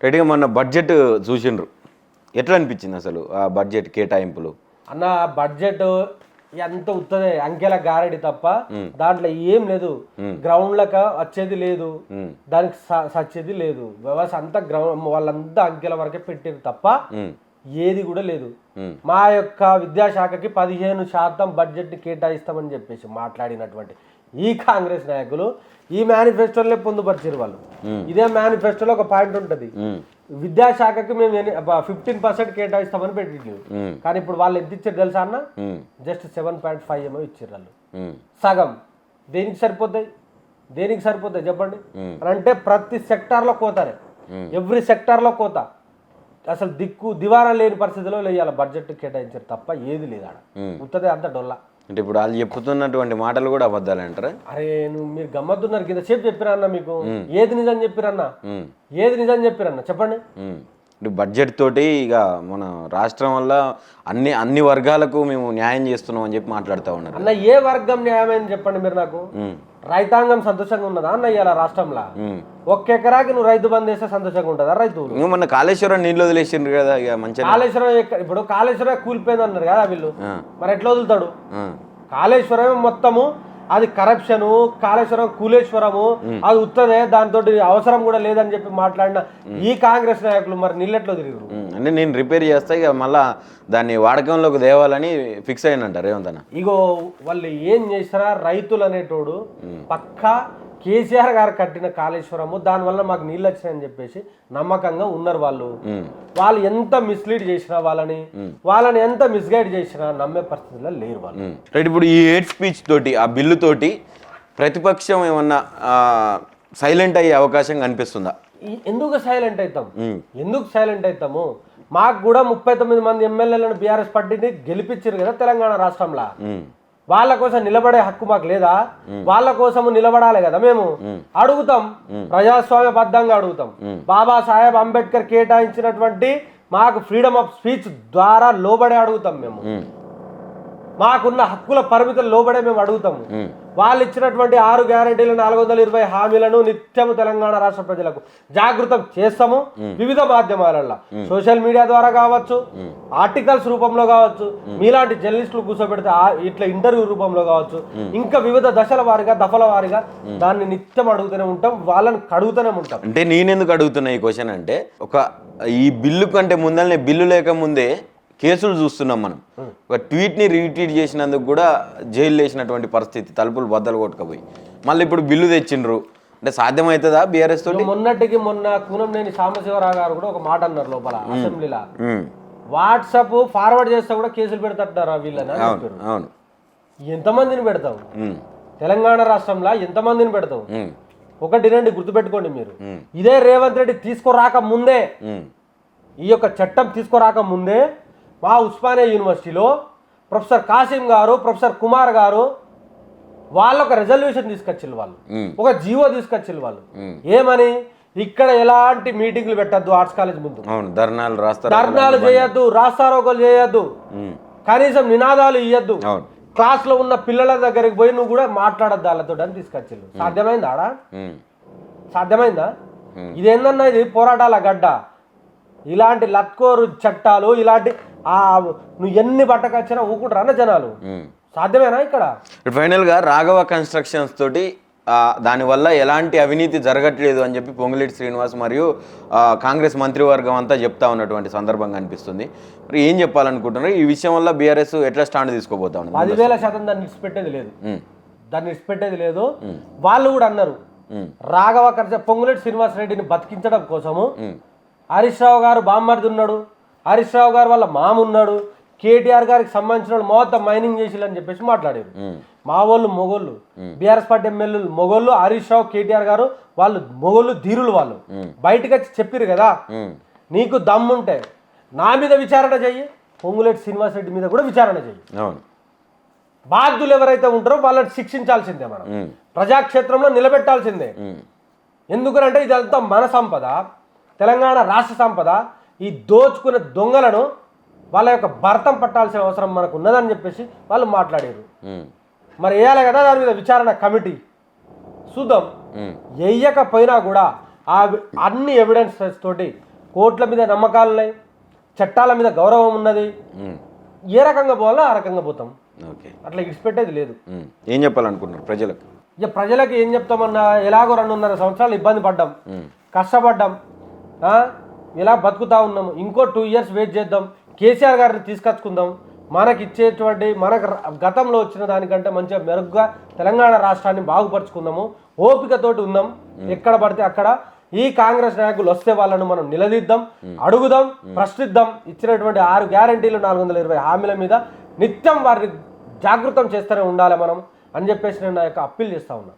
రైట్గా మొన్న బడ్జెట్ చూసిండ్రు, ఎట్లా అనిపించింది అసలు ఆ బడ్జెట్ కేటాయింపులు? అన్న బడ్జెట్ ఎంత ఉత్తదే అంకెల గారడి తప్ప దాంట్లో ఏం లేదు. గ్రౌండ్ లక వచ్చేది లేదు, దానికి సచ్చేది లేదు. వ్యవస్థ అంతా గ్రౌండ్ వాళ్ళంతా అంకెల వరకే పెట్టారు తప్ప ఏది కూడా లేదు. మా యొక్క విద్యాశాఖకి 15% బడ్జెట్ కేటాయిస్తామని చెప్పేసి మాట్లాడినటువంటి ఈ కాంగ్రెస్ నాయకులు ఈ మేనిఫెస్టోలే పొందుపరిచారు వాళ్ళు. ఇదే మేనిఫెస్టోలో ఒక పాయింట్ ఉంటుంది, విద్యాశాఖకి మేము 15% కేటాయిస్తామని పెట్టిండు. కానీ ఇప్పుడు వాళ్ళు ఎంత ఇచ్చారు తెలుసా అన్న? జస్ట్ 7.5 ఏమో ఇచ్చారు వాళ్ళు. సగం దేనికి సరిపోతాయి? దేనికి సరిపోతాయి చెప్పండి? అంటే ప్రతి సెక్టార్లో కోతారే, ఎవ్రీ సెక్టార్లో కోత. అసలు దివారా లేని పరిస్థితిలో వేయాలి బడ్జెట్ కేటాయించారు తప్ప ఏది లేదు ఆడ. ఉత్తదే అంత డొల్లా. అంటే ఇప్పుడు వాళ్ళు చెప్తున్నటువంటి మాటలు కూడా అబద్ధాలు అంటారా? అరే మీరు గమ్మత్తున్నారు కింద సేపు చెప్పిరన్న, మీకు ఏది నిజం చెప్పిరన్నా? ఏది నిజం చెప్పిరన్నా చెప్పండి? బడ్జెట్ తోటి ఇక మన రాష్ట్రం వల్ల అన్ని వర్గాలకు మేము న్యాయం చేస్తున్నాం అని చెప్పి మాట్లాడుతూ ఉన్నారు అన్న. ఏ వర్గం న్యాయమైంది చెప్పండి మీరు నాకు? రైతాంగం సంతోషంగా ఉన్నదా అన్న ఇవాళ రాష్ట్రంలో? ఒక్క ఎకరాకి నువ్వు రైతు బంద్ చేస్తే సంతోషంగా ఉంటుందా రైతు? మొన్న కాళేశ్వరం నీళ్ళు వదిలేసిండ్రు కదా, ఇక మంచిగా. కాళేశ్వరం ఇప్పుడు కాళేశ్వరం కూలిపోయింది అన్నారు కదా వీళ్ళు, మరి ఎట్లా వదులుతాడు? కాళేశ్వరం మొత్తము అది కరప్షను, కాళేశ్వరం కూలేశ్వరము, అది ఉత్తదే, దాంతో అవసరం కూడా లేదని చెప్పి మాట్లాడిన ఈ కాంగ్రెస్ నాయకులు మరి నీళ్ళెట్లో తిరిగారు. అంటే నేను రిపేర్ చేస్తా ఇక మళ్ళా దాన్ని వాడకంలోకి తేవాలని ఫిక్స్ అయినంటారు రేవంత్ అన్న. ఇగో వాళ్ళు ఏం చేసినా రైతులు అనేటోడు పక్కా కేసీఆర్ గారు కట్టిన కాళేశ్వరము దానివల్ల మాకు నీళ్ళు వచ్చినాయని చెప్పేసి నమ్మకంగా ఉన్నారు వాళ్ళు. వాళ్ళు ఎంత మిస్లీడ్ చేసినా వాళ్ళని ఎంత మిస్గైడ్ చేసినా నమ్మే పరిస్థితుల్లో లేరు వాళ్ళు. రైట్, ఇప్పుడు ఈ హేట్ స్పీచ్ తోటి ఆ బిల్లు తోటి ప్రతిపక్షం ఏమన్నా సైలెంట్ అయ్యే అవకాశం కనిపిస్తుందా? ఎందుకు సైలెంట్ అవుతాము? మాకు కూడా 39 మంది ఎమ్మెల్యేలను బీఆర్ఎస్ పార్టీని గెలిపించారు కదా తెలంగాణ రాష్ట్రంలో. వాళ్ళ కోసం నిలబడే హక్కు మాకు లేదా? వాళ్ళ కోసము నిలబడాలి కదా. మేము అడుగుతాం, ప్రజాస్వామ్యబద్ధంగా అడుగుతాం. బాబాసాహెబ్ అంబేద్కర్ కేటాయించినటువంటి మాకు ఫ్రీడమ్ ఆఫ్ స్పీచ్ ద్వారా లోబడే అడుగుతాం. మేము మాకున్న హక్కుల పరిమితులు లోబడే మేము అడుగుతాము. వాళ్ళు ఇచ్చినటువంటి 6 గ్యారెంటీలు 420 హామీలను నిత్యము తెలంగాణ రాష్ట్ర ప్రజలకు జాగృతం చేస్తాము. వివిధ మాధ్యమాలలో, సోషల్ మీడియా ద్వారా కావచ్చు, ఆర్టికల్స్ రూపంలో కావచ్చు, మీలాంటి జర్నలిస్టులు కూర్చోబెడితే ఇట్లా ఇంటర్వ్యూ రూపంలో కావచ్చు, ఇంకా వివిధ దశల వారిగా దఫల వారిగా దాన్ని నిత్యం అడుగుతూనే ఉంటాం, వాళ్ళని కడుగుతూనే ఉంటాం. అంటే నేనెందుకు అడుగుతున్నా ఈ క్వశ్చన్ అంటే, ఈ బిల్లు కంటే ముందరనే బిల్లు లేకముందే కేసులు చూస్తున్నాం మనం. ఒక ట్వీట్ని రీట్వీట్ చేసినందుకు కూడా జైలు వేసినటువంటి పరిస్థితి, తలుపులు బద్దలు కొట్టుకపోయి. మళ్ళీ ఇప్పుడు బిల్లు తెచ్చిండ్రు అంటే సాధ్యమవుతుందా బీఆర్ఎస్ తోటి? మొన్న కూనంనేని సాంబశివరావు గారు కూడా ఒక మాట అన్నారు లోపల అసెంబ్లీలో, వాట్సాప్ ఫార్వర్డ్ చేస్తే కూడా కేసులు పెడతారా వీళ్ళని. అవును, ఎంతమందిని పెడతావు తెలంగాణ రాష్ట్రంలో? ఎంతమందిని పెడతావు? 1, 2 గుర్తుపెట్టుకోండి మీరు. ఇదే రేవంత్ రెడ్డి తీసుకురాక ముందే, ఈ యొక్క చట్టం తీసుకురాక ముందే మా ఉస్మానియా యూనివర్సిటీలో ప్రొఫెసర్ కాసిం గారు, ప్రొఫెసర్ కుమార్ గారు వాళ్ళు ఒక రెజల్యూషన్ తీసుకొచ్చిండ్రు. వాళ్ళు ఒక జీవో తీసుకొచ్చిండ్రు. వాళ్ళు ఏమని, ఇక్కడ ఎలాంటి మీటింగ్లు పెట్టద్దు, ఆర్ట్స్ కాలేజ్ ముందు ధర్నాలు చేయొద్దు, రాస్తారోకోలు చేయొద్దు, కనీసం నినాదాలు ఇయ్యద్దు, క్లాస్ లో ఉన్న పిల్లల దగ్గరికి పోయి నువ్వు కూడా మాట్లాడద్దు వాళ్ళతో అని తీసుకొచ్చిండ్రు. సాధ్యమైందా ఆడా? సాధ్యమైందా? ఇదేందన్నా ఇది పోరాటాల గడ్డ. ఇలాంటి లత్కోరు చట్టాలు, ఇలాంటి నువ్వు ఎన్ని పట్టకొచ్చినా ఊకుంటారా జనాలు? సాధ్యమేనా? ఇక్కడ ఫైనల్గా రాఘవ కన్స్ట్రక్షన్స్ తోటి దానివల్ల ఎలాంటి అవినీతి జరగట్లేదు అని చెప్పి పొంగులేటి శ్రీనివాస్ మరియు కాంగ్రెస్ మంత్రివర్గం అంతా చెప్తా ఉన్నటువంటి సందర్భంగా అనిపిస్తుంది. మరి ఏం చెప్పాలనుకుంటున్నారు ఈ విషయం వల్ల? బీఆర్ఎస్ ఎట్లా స్టాండ్ తీసుకోబోతా ఉంది? 10,000% దాన్ని ఇచ్చిపెట్టేది లేదు. వాళ్ళు కూడా అన్నారు, రాఘవ పొంగులేటి శ్రీనివాస్ రెడ్డిని బతికించడం కోసము హరీష్ రావు గారు బామ్మర్ది ఉన్నాడు, హరీష్ రావు గారు వాళ్ళ మామ ఉన్నాడు, కేటీఆర్ గారికి సంబంధించిన వాళ్ళు మొత్తం మైనింగ్ చేసిలని చెప్పేసి మాట్లాడారు. మా వాళ్ళు మొగోళ్ళు, బీఆర్ఎస్ పార్టీ ఎమ్మెల్యేలు మొగోళ్ళు, హరీష్ రావు కేటీఆర్ గారు వాళ్ళు మొగోళ్ళు, ధీరులు. వాళ్ళు బయటకు వచ్చి చెప్పారు కదా, నీకు దమ్ముంటే నా మీద విచారణ చెయ్యి, పొంగులేటి శ్రీనివాస్ రెడ్డి మీద కూడా విచారణ చెయ్యి. బాధ్యులు ఎవరైతే ఉంటారో వాళ్ళని శిక్షించాల్సిందే, మనం ప్రజాక్షేత్రంలో నిలబెట్టాల్సిందే. ఎందుకంటే ఇదంతా మన సంపద, తెలంగాణ రాష్ట్ర సంపద. ఈ దోచుకునే దొంగలను వాళ్ళ యొక్క భర్తం పట్టాల్సిన అవసరం మనకు ఉన్నదని చెప్పేసి వాళ్ళు మాట్లాడారు. మరి వేయాలి కదా దాని మీద విచారణ కమిటీ. చూద్దాం, వేయకపోయినా కూడా అన్ని ఎవిడెన్సెస్ తోటి కోర్టుల మీద నమ్మకాలు ఉన్నాయి, చట్టాల మీద గౌరవం ఉన్నది. ఏ రకంగా పోవాలో ఆ రకంగా పోతాం, ఓకే. అట్లా ఇడిచిపెట్టేది లేదు. ఏం చెప్పాలనుకుంటున్నారు ప్రజలకు? ఇక ప్రజలకు ఏం చెప్తామన్నా, ఎలాగో 2.5 సంవత్సరాలు ఇబ్బంది పడ్డాం, కష్టపడ్డాం, ఇలా బతుకుతా ఉన్నాము. ఇంకో 2 years వెయిట్ చేద్దాం, కేసీఆర్ గారిని తీసుకొచ్చుకుందాం. మనకి ఇచ్చేటువంటి గతంలో వచ్చిన దానికంటే మంచిగా మెరుగ్గా తెలంగాణ రాష్ట్రాన్ని బాగుపరుచుకుందాము. ఓపికతోటి ఉందాం. ఎక్కడ పడితే అక్కడ ఈ కాంగ్రెస్ నాయకులు వస్తే వాళ్ళను మనం నిలదీద్దాం, అడుగుదాం, ప్రశ్నిద్దాం. ఇచ్చినటువంటి 6 గ్యారంటీలు 420 హామీల మీద నిత్యం వారిని జాగృతం చేస్తూనే ఉండాలి మనం అని చెప్పేసి నేను నా యొక్క అప్పీల్ చేస్తా ఉన్నా.